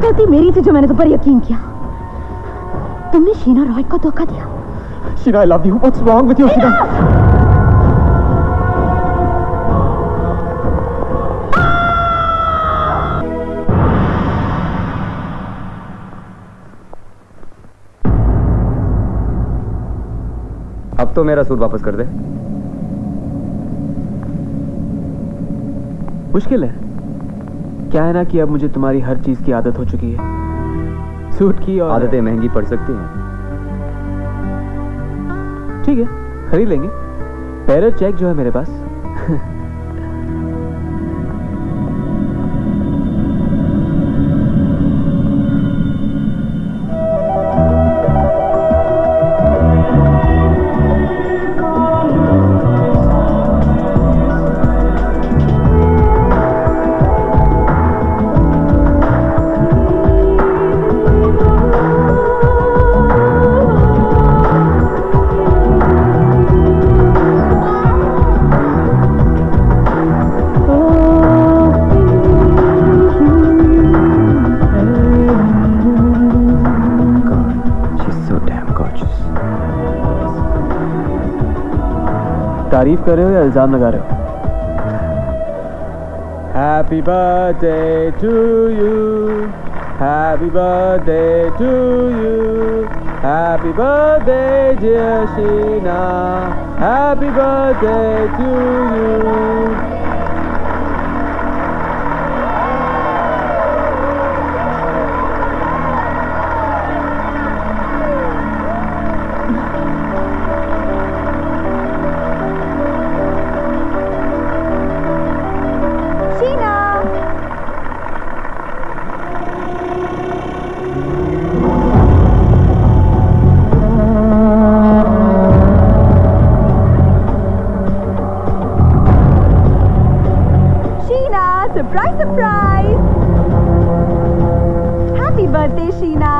गलती मेरी थी जो मैंने तुम पर यकीन किया। तुमने शीना रॉय को धोखा दिया। Sheena, I love you. What's wrong with you, Sheena? अब तो मेरा सूट वापस कर दे। मुश्किल है क्या है ना कि अब मुझे तुम्हारी हर चीज की आदत हो चुकी है। सूट की और आदतें महंगी पड़ सकती हैं। ठीक है, खरीद लेंगे। पेयर चेक जो है मेरे पास। तारीफ कर रहे हो या इल्जाम लगा रहे हो? Happy birthday to you, happy birthday to you, happy birthday dear Sheena, happy birthday to you. Surprise surprise! Happy birthday Sheena.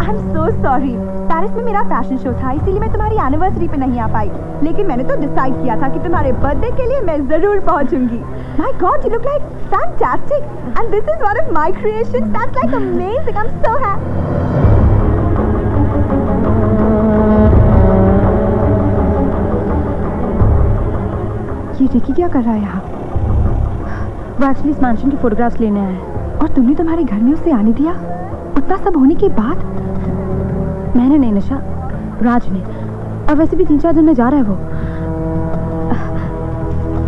I am so sorry, Paris में मेरा फैशन शो था इसीलिए मैं तुम्हारी एनिवर्सरी पे नहीं आ पाई, लेकिन मैंने तो डिसाइड किया था कि तुम्हारे बर्थडे के लिए मैं जरूर पहुंचूंगी। My god, you look like fantastic and this is one of my creations. That's like amazing. I am so happy. ये रिकी क्या कर रहा है यहाँ? वो एक्चुअली इस मैंशन की फोटोग्राफ्स लेने आया है और तुमने तुम्हारे घर में उसे आने दिया? उतना सब होने के बाद? मैंने नहीं निशा, राज ने। और वैसे भी 3-4 दिन में जा रहा है वो।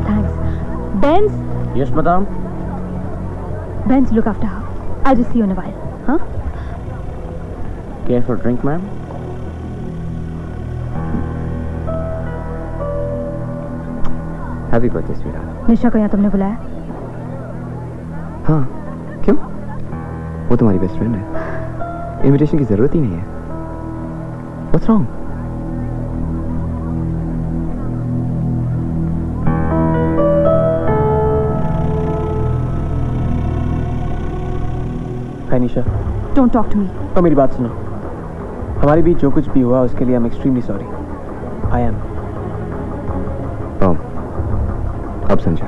Thanks. Bens. Yes madam. Bens, look after her. I just see you in a while. हाँ? Care for drink ma'am? Happy birthday sweetheart. Nisha को यहाँ तुमने बुलाया? हाँ, क्यों? वो तुम्हारी बेस्ट फ्रेंड है, इनविटेशन की जरूरत ही नहीं है। What's wrong? Hi Nisha. Don't talk to me. तो मेरी बात सुनो, हमारे बीच जो कुछ भी हुआ उसके लिए I'm extremely sorry. I am. अब समझा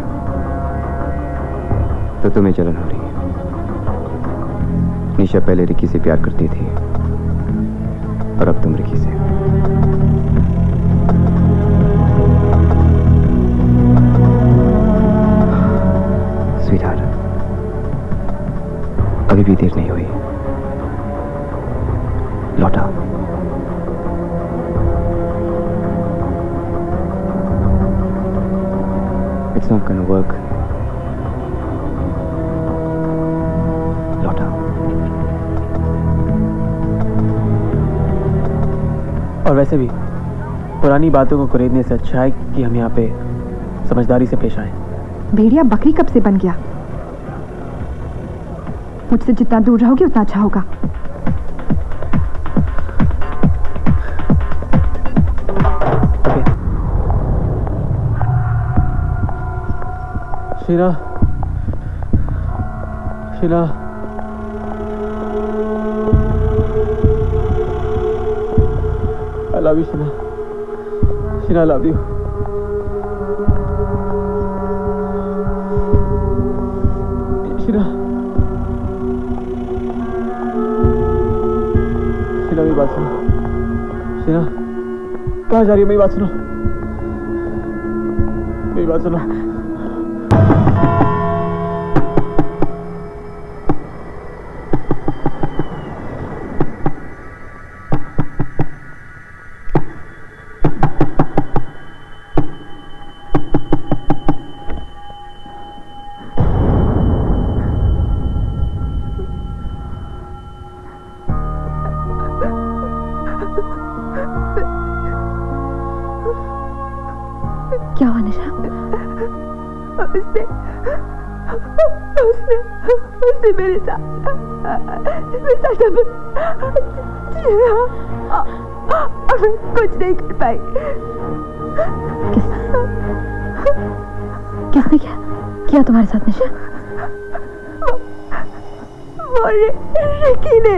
तो तुम्हें जलन हो रही है। निशा पहले रिकी से प्यार करती थी और अब तुम रिकी से। स्वीटहार्ट, अभी भी देर नहीं हुई, लौटा। It's not gonna work. लौटा। और वैसे भी पुरानी बातों को कुरेदने से अच्छा है कि हम यहाँ पे समझदारी से पेश आए। भेड़िया बकरी कब से बन गया? मुझसे जितना दूर रहोगे उतना अच्छा होगा। Sheena, Sheena, I love you, Sheena, Sheena, I love you. Sheena, मेरी बात सुनो। शीना, कहाँ जा रही हो? मेरी बात सुनो, मेरी बात सुनो। क्या हुआ निशा? उसने मेरे साथ कुछ नहीं कर पाई। किसने किया तुम्हारे साथ निशा? वो रिकी ने।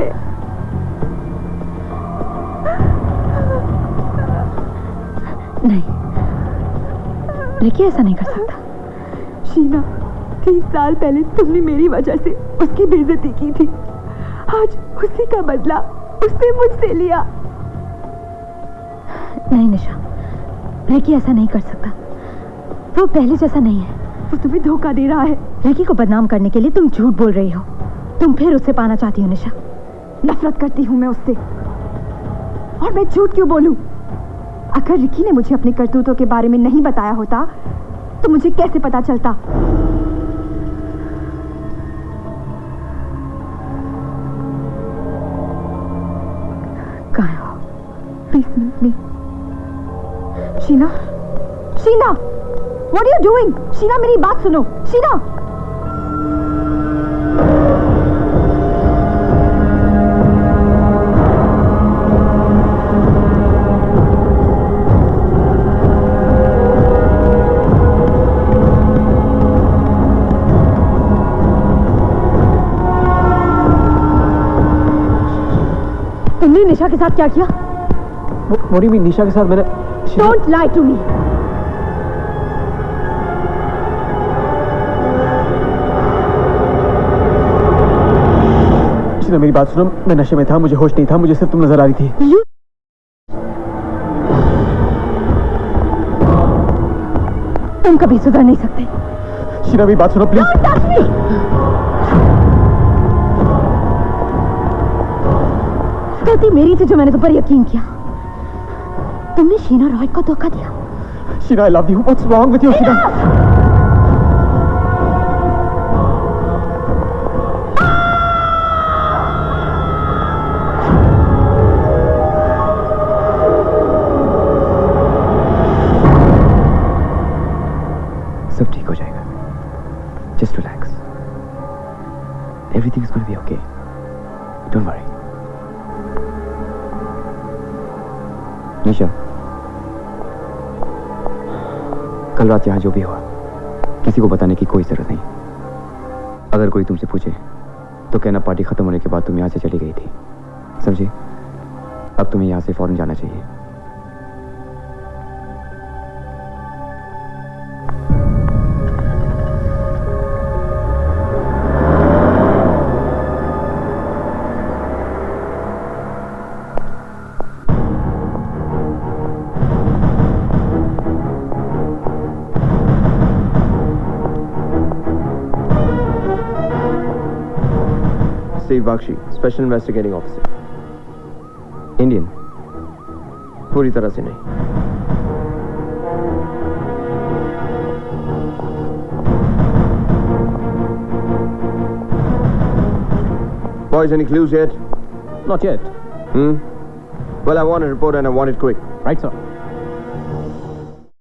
नहीं, रिकी ऐसा नहीं कर सकता। शीना, 3 साल पहले तुमने मेरी वजह से उसकी बेइज्जती की थी। आज उसी का बदला उसने मुझसे लिया। नहीं निशा, रिकी ऐसा नहीं कर सकता। वो पहले जैसा नहीं है। वो तुम्हें धोखा दे रहा है। रिकी को बदनाम करने के लिए तुम झूठ बोल रही हो। तुम फिर उससे पाना चाहती हो निशा। नफरत करती हूँ मैं उससे। और मैं झूठ क्यों बोलूं? अगर रिकी ने मुझे अपने करतूतों के बारे में नहीं बताया होता तो मुझे कैसे पता चलता? कहाँ हो? Please me. Sheena, Sheena, what are you doing? Sheena, मेरी बात सुनो। शीना, तुमने निशा के साथ क्या किया? मोरी भी निशा के साथ मैंने। Don't lie to me. Sheena, मेरी बात सुनो। मैं नशे में था, मुझे होश नहीं था, मुझे सिर्फ तुम नजर आ रही थी। तुम कभी सुधर नहीं सकते। शीना, मेरी बात सुनो प्लीज। Don't touch me. गलती मेरी थी जो मैंने तुम पर यकीन किया। तुमने शीना रॉय को धोखा दिया। Sheena, I love you. What's wrong with you, Sheena? सब ठीक हो जाएगा। Just relax. Everything is going to be okay. Don't worry. निशा, कल रात यहाँ जो भी हुआ किसी को बताने की कोई जरूरत नहीं। अगर कोई तुमसे पूछे तो कहना पार्टी खत्म होने के बाद तुम यहाँ से चली गई थी। समझी? अब तुम्हें यहाँ से फौरन जाना चाहिए। Steve Bakshi, Special Investigating Officer. Indian? पूरी तरह से नहीं। Boys, any clues yet? Not yet. Well, I want a report and I want it quick. Right, sir.